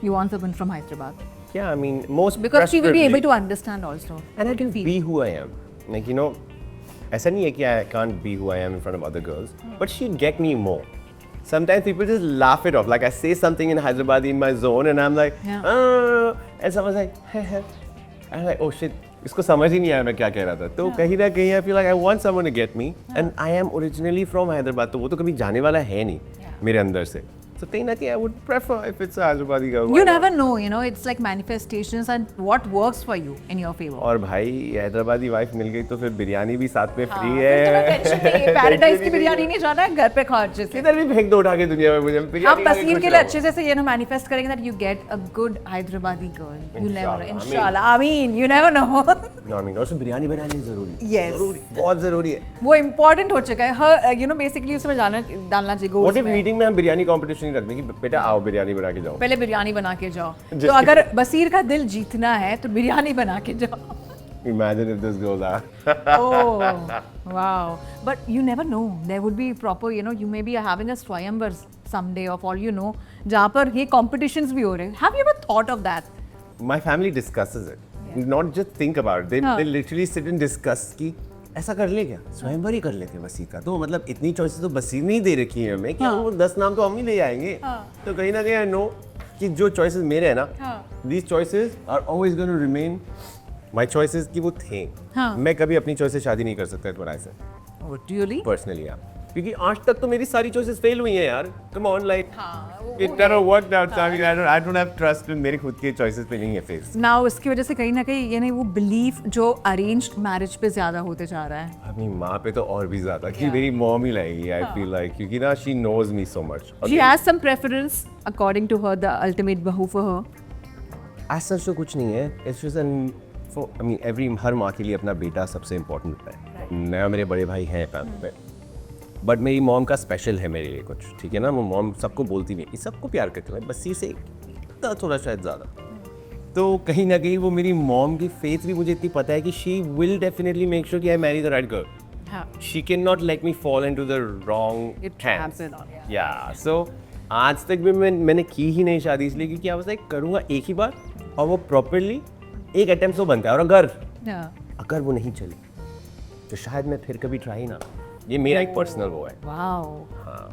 You want someone from Hyderabad. Yeah, I mean, most Because she will be preferably. able to understand also. And I can Feel. be who I am. Like, you know, ऐसा नहीं है कि I can't be who I am in front of other girls, but she'd get me more. Sometimes people just laugh it off. Like I say something in Hyderabadi in my zone and I'm like, Yeah. and someone's like, I'm like, oh shit, इसको समझ ही नहीं आया मैं क्या कह रहा था. तो कहीं ना कहीं I feel like I want someone to get me, and I am originally from Hyderabad. तो वो तो कभी जाने वाला है नहीं मेरे अंदर से. So कहीं ना कहीं I would prefer if it's a Hyderabadi girl. You never know, you know, it's like manifestations and what works for you in your favor. और भाई हैदराबादी वाइफ मिल गई तो फिर बिरयानी भी साथ में फ्री फिर तो है. टेंशन नहीं है, पैराडाइज की बिरयानी नहीं जाना है, घर पे खाओ अच्छे से. किधर भी फेंक दो उठा के दुनिया में मुझे आप बिरयानी खा तस्वीर खुश के लिए रहो. अच्छे से ये ना मैनिफेस्ट करेंगे that you get a good Hyderabadi girl. You never know. Inshallah, Inshallah. I mean, you never know. No, I mean, also biryani बनानी जरूरी. Yes. जरूरी, बहुत जरूरी है. वो इम्पोर्टेंट हो चुका है. हर you know basically उसमें डालना चाहिए goals What if में. मीटिंग में हम बिरयानी कंपटीशन नहीं रखते कि बेटा आओ बिरयानी बना के जाओ. पहले बिरयानी बना के जाओ. जिसके- तो अगर बसीर का दिल जीतना है तो बिरयानी बना के जाओ. Imagine if this goes out. Oh, wow. But you never know. There would be proper, you know, you may be having a Swayamvar someday of all you know, जहाँ पर ये competitions भी हो रहे हैं. Have you ever thought of that? My family discusses it. Not just think about it. They literally sit and discuss कि ऐसा कर ले क्या स्वयंवर ही कर लेते बसीर का. तो मतलब इतनी चॉइसेस तो बसीर नहीं दे रखी है हमें कि वो 10 नाम तो हम ही ले आएंगे. तो कहीं ना कहीं आई नो कि जो चॉइसेस मेरे हैं ना, these choices are always going to remain my choices कि वो थे. मैं कभी अपनी चॉइस से शादी नहीं कर सकता इस वजह से. Oh, really? पर्सनली यार, क्योंकि आज तक तो मेरी सारी चॉइसेस फेल हुई हैं यार. Come on like it never worked out. So I don't have trust in मेरी खुद की चॉइसेस पे नहीं है फेस. Now इसकी वजह से कहीं ना कहीं ये नहीं वो बिलीफ जो अरेंज्ड मैरिज पे ज्यादा होते जा रहा है. अपनी माँ पे तो और भी ज्यादा कि मेरी मॉम ही लाएगी. आई फील लाइक क्योंकि ना she knows me so much. She has some preference according to her, the ultimate bahu for her. ऐसा तो कुछ नहीं है. It's just an for I mean every हर माँ के लिए अपना बेटा सबसे इम्पोर्टेंट होता है. मैं मेरे बड़े भाई हैं फैमिली में, बट मेरी मॉम का स्पेशल है मेरे लिए कुछ. ठीक है ना, वो मॉम सबको बोलती भी है कि सबको प्यार करती है, बस से थोड़ा शायद ज़्यादा. तो कहीं ना कहीं वो मेरी मॉम की फेथ भी मुझे इतनी पता है कि she will definitely make sure कि I marry the right girl. She can not let me fall into the wrong It traps it on. या सो आज तक भी मैंने की ही नहीं शादी, इसलिए क्योंकि आई वाज लाइक करूँगा एक ही बार और वो प्रॉपरली एक अटेम्प्ट से बनता है. और अगर वो नहीं चली तो शायद मैं फिर कभी ट्राई ना. ये मेरा एक पर्सनल वो है. Wow. हाँ.